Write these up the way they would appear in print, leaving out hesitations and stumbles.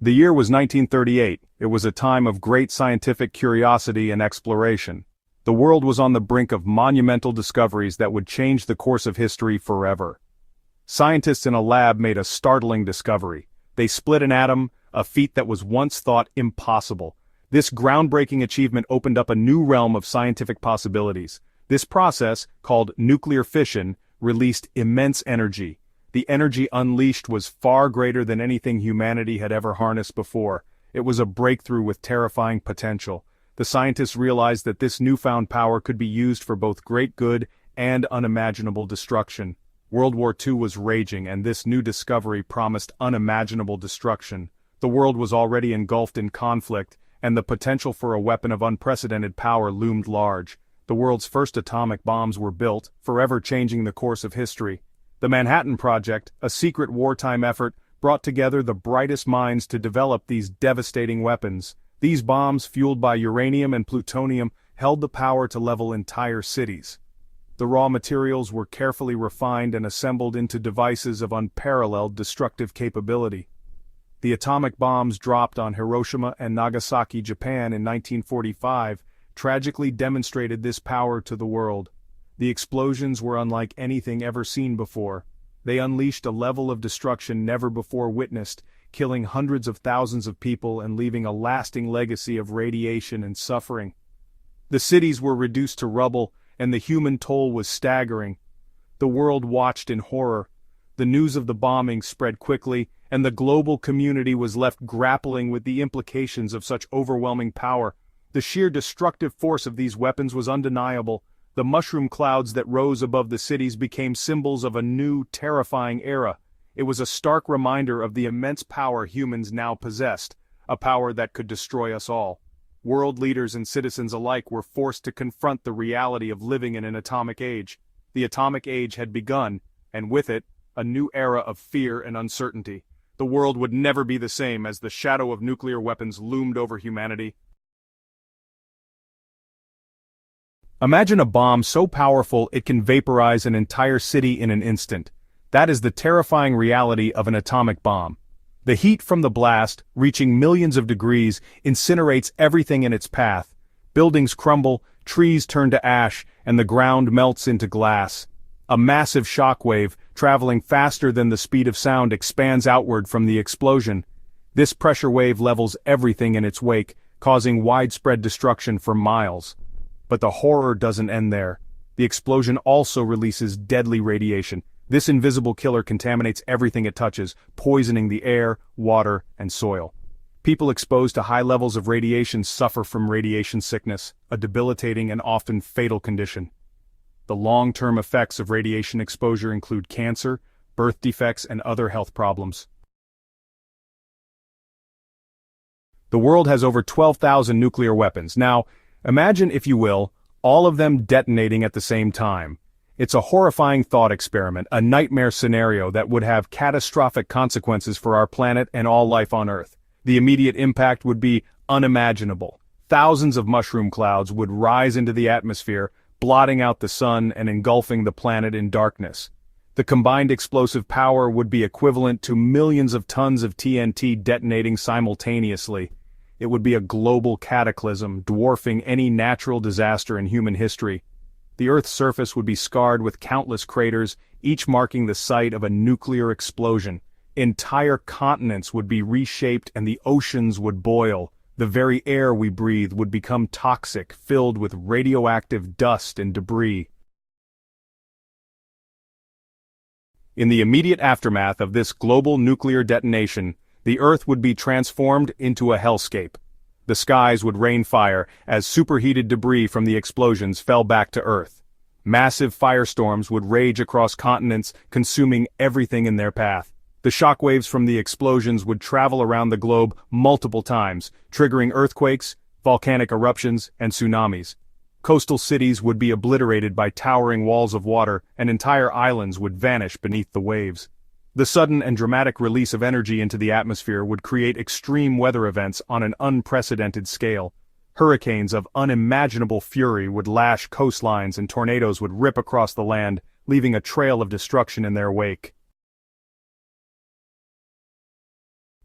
The year was 1938. It was a time of great scientific curiosity and exploration. The world was on the brink of monumental discoveries that would change the course of history forever. Scientists in a lab made a startling discovery. They split an atom, a feat that was once thought impossible. This groundbreaking achievement opened up a new realm of scientific possibilities. This process, called nuclear fission, released immense energy. The energy unleashed was far greater than anything humanity had ever harnessed before. It was a breakthrough with terrifying potential. The scientists realized that this newfound power could be used for both great good and unimaginable destruction. World War II was raging, and this new discovery promised unimaginable destruction. The world was already engulfed in conflict, and the potential for a weapon of unprecedented power loomed large. The world's first atomic bombs were built, forever changing the course of history. The Manhattan Project, a secret wartime effort, brought together the brightest minds to develop these devastating weapons. These bombs, fueled by uranium and plutonium, held the power to level entire cities. The raw materials were carefully refined and assembled into devices of unparalleled destructive capability. The atomic bombs dropped on Hiroshima and Nagasaki, Japan in 1945, tragically demonstrated this power to the world. The explosions were unlike anything ever seen before. They unleashed a level of destruction never before witnessed, killing hundreds of thousands of people and leaving a lasting legacy of radiation and suffering. The cities were reduced to rubble, and the human toll was staggering. The world watched in horror. The news of the bombing spread quickly, and the global community was left grappling with the implications of such overwhelming power. The sheer destructive force of these weapons was undeniable. The mushroom clouds that rose above the cities became symbols of a new, terrifying era. It was a stark reminder of the immense power humans now possessed, a power that could destroy us all. World leaders and citizens alike were forced to confront the reality of living in an atomic age. The atomic age had begun, and with it, a new era of fear and uncertainty. The world would never be the same as the shadow of nuclear weapons loomed over humanity. Imagine a bomb so powerful it can vaporize an entire city in an instant. That is the terrifying reality of an atomic bomb. The heat from the blast, reaching millions of degrees, incinerates everything in its path. Buildings crumble, trees turn to ash, and the ground melts into glass. A massive shockwave, traveling faster than the speed of sound, expands outward from the explosion. This pressure wave levels everything in its wake, causing widespread destruction for miles. But the horror doesn't end there. The explosion also releases deadly radiation. This invisible killer contaminates everything it touches, poisoning the air, water, and soil. People exposed to high levels of radiation suffer from radiation sickness, a debilitating and often fatal condition. The long-term effects of radiation exposure include cancer, birth defects, and other health problems. The world has over 12,000 nuclear weapons. Now, imagine, if you will, all of them detonating at the same time. It's a horrifying thought experiment, a nightmare scenario that would have catastrophic consequences for our planet and all life on Earth. The immediate impact would be unimaginable. Thousands of mushroom clouds would rise into the atmosphere, blotting out the sun and engulfing the planet in darkness. The combined explosive power would be equivalent to millions of tons of TNT detonating simultaneously. It would be a global cataclysm, dwarfing any natural disaster in human history. The Earth's surface would be scarred with countless craters, each marking the site of a nuclear explosion. Entire continents would be reshaped and the oceans would boil. The very air we breathe would become toxic, filled with radioactive dust and debris. In the immediate aftermath of this global nuclear detonation, the Earth would be transformed into a hellscape. The skies would rain fire as superheated debris from the explosions fell back to Earth. Massive firestorms would rage across continents, consuming everything in their path. The shockwaves from the explosions would travel around the globe multiple times, triggering earthquakes, volcanic eruptions, and tsunamis. Coastal cities would be obliterated by towering walls of water, and entire islands would vanish beneath the waves. The sudden and dramatic release of energy into the atmosphere would create extreme weather events on an unprecedented scale. Hurricanes of unimaginable fury would lash coastlines and tornadoes would rip across the land, leaving a trail of destruction in their wake.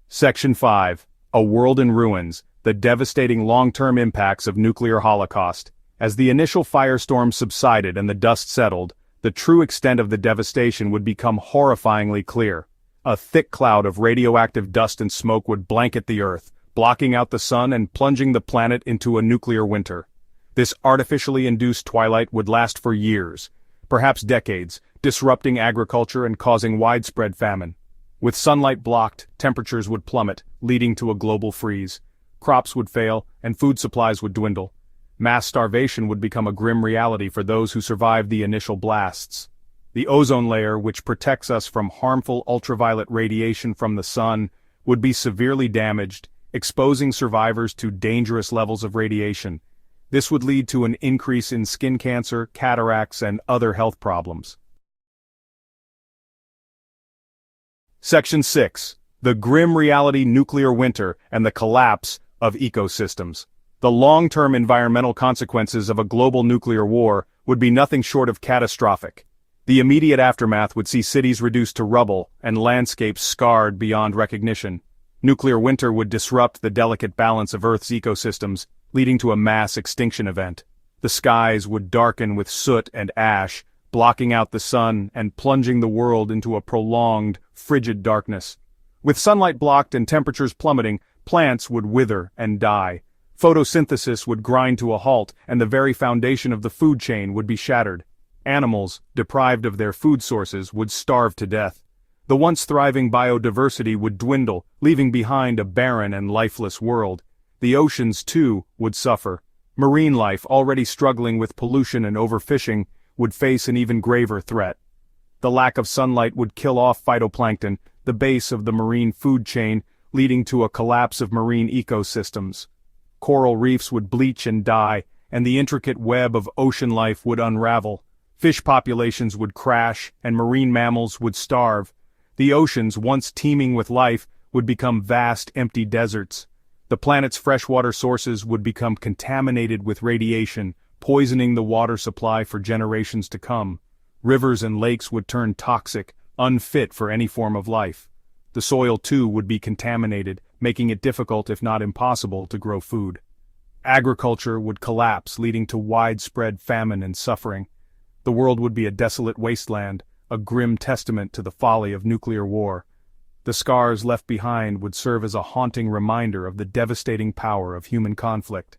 Section 5. A World in Ruins, the devastating long-term impacts of nuclear holocaust. As the initial firestorm subsided and the dust settled, the true extent of the devastation would become horrifyingly clear. A thick cloud of radioactive dust and smoke would blanket the Earth, blocking out the sun and plunging the planet into a nuclear winter. This artificially induced twilight would last for years, perhaps decades, disrupting agriculture and causing widespread famine. With sunlight blocked, temperatures would plummet, leading to a global freeze. Crops would fail, and food supplies would dwindle. Mass starvation would become a grim reality for those who survived the initial blasts. The ozone layer, which protects us from harmful ultraviolet radiation from the sun, would be severely damaged, exposing survivors to dangerous levels of radiation. This would lead to an increase in skin cancer, cataracts, and other health problems. Section 6. The Grim Reality Nuclear Winter and the Collapse of Ecosystems. The long-term environmental consequences of a global nuclear war would be nothing short of catastrophic. The immediate aftermath would see cities reduced to rubble and landscapes scarred beyond recognition. Nuclear winter would disrupt the delicate balance of Earth's ecosystems, leading to a mass extinction event. The skies would darken with soot and ash, blocking out the sun and plunging the world into a prolonged, frigid darkness. With sunlight blocked and temperatures plummeting, plants would wither and die. Photosynthesis would grind to a halt, and the very foundation of the food chain would be shattered. Animals, deprived of their food sources, would starve to death. The once thriving biodiversity would dwindle, leaving behind a barren and lifeless world. The oceans, too, would suffer. Marine life, already struggling with pollution and overfishing, would face an even graver threat. The lack of sunlight would kill off phytoplankton, the base of the marine food chain, leading to a collapse of marine ecosystems. Coral reefs would bleach and die, and the intricate web of ocean life would unravel. Fish populations would crash, and marine mammals would starve. The oceans, once teeming with life, would become vast, empty deserts. The planet's freshwater sources would become contaminated with radiation, poisoning the water supply for generations to come. Rivers and lakes would turn toxic, unfit for any form of life. The soil, too, would be contaminated, making it difficult if not impossible to grow food. Agriculture would collapse, leading to widespread famine and suffering. The world would be a desolate wasteland, a grim testament to the folly of nuclear war. The scars left behind would serve as a haunting reminder of the devastating power of human conflict.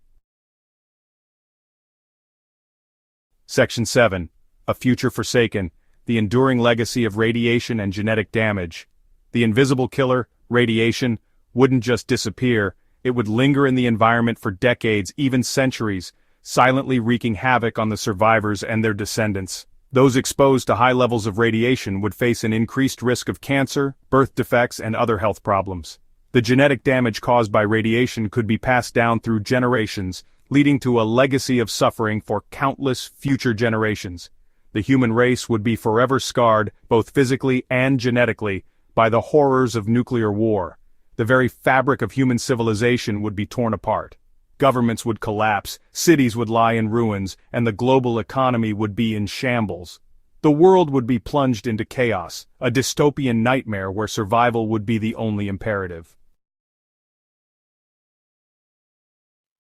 Section 7. A Future Forsaken, the Enduring Legacy of Radiation and Genetic Damage. The invisible killer, radiation, wouldn't just disappear, it would linger in the environment for decades, even centuries, silently wreaking havoc on the survivors and their descendants. Those exposed to high levels of radiation would face an increased risk of cancer, birth defects, and other health problems. The genetic damage caused by radiation could be passed down through generations, leading to a legacy of suffering for countless future generations. The human race would be forever scarred, both physically and genetically, by the horrors of nuclear war. The very fabric of human civilization would be torn apart. Governments would collapse, cities would lie in ruins, and the global economy would be in shambles. The world would be plunged into chaos, a dystopian nightmare where survival would be the only imperative.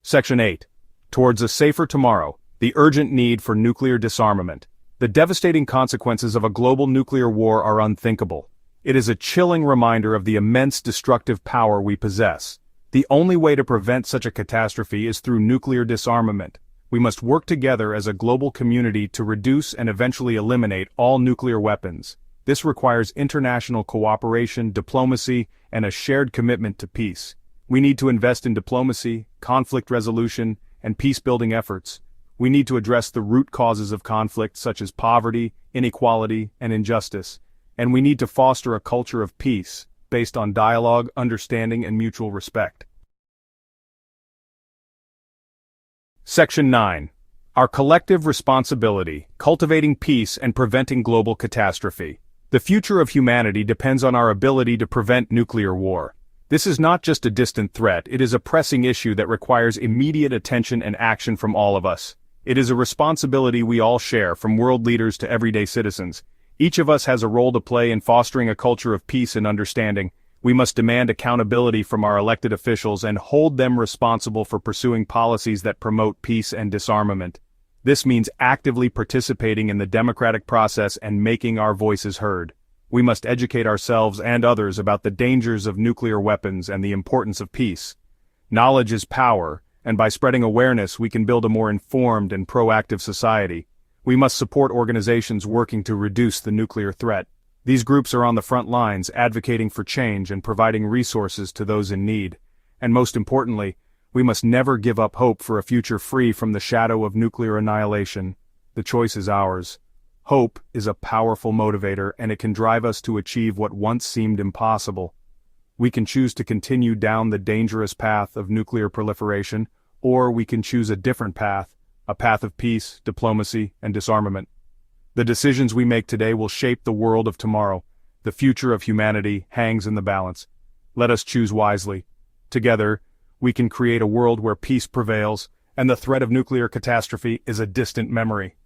Section 8. Towards a Safer Tomorrow, the Urgent Need for Nuclear Disarmament. The devastating consequences of a global nuclear war are unthinkable. It is a chilling reminder of the immense destructive power we possess. The only way to prevent such a catastrophe is through nuclear disarmament. We must work together as a global community to reduce and eventually eliminate all nuclear weapons. This requires international cooperation, diplomacy, and a shared commitment to peace. We need to invest in diplomacy, conflict resolution, and peace-building efforts. We need to address the root causes of conflict such as poverty, inequality, and injustice. And we need to foster a culture of peace, based on dialogue, understanding, and mutual respect. Section 9. Our Collective Responsibility, Cultivating Peace and Preventing Global Catastrophe. The future of humanity depends on our ability to prevent nuclear war. This is not just a distant threat, it is a pressing issue that requires immediate attention and action from all of us. It is a responsibility we all share, from world leaders to everyday citizens. Each of us has a role to play in fostering a culture of peace and understanding. We must demand accountability from our elected officials and hold them responsible for pursuing policies that promote peace and disarmament. This means actively participating in the democratic process and making our voices heard. We must educate ourselves and others about the dangers of nuclear weapons and the importance of peace. Knowledge is power, and by spreading awareness we can build a more informed and proactive society. We must support organizations working to reduce the nuclear threat. These groups are on the front lines advocating for change and providing resources to those in need. And most importantly, we must never give up hope for a future free from the shadow of nuclear annihilation. The choice is ours. Hope is a powerful motivator, and it can drive us to achieve what once seemed impossible. We can choose to continue down the dangerous path of nuclear proliferation, or we can choose a different path, a path of peace, diplomacy, and disarmament. The decisions we make today will shape the world of tomorrow. The future of humanity hangs in the balance. Let us choose wisely. Together, we can create a world where peace prevails, and the threat of nuclear catastrophe is a distant memory.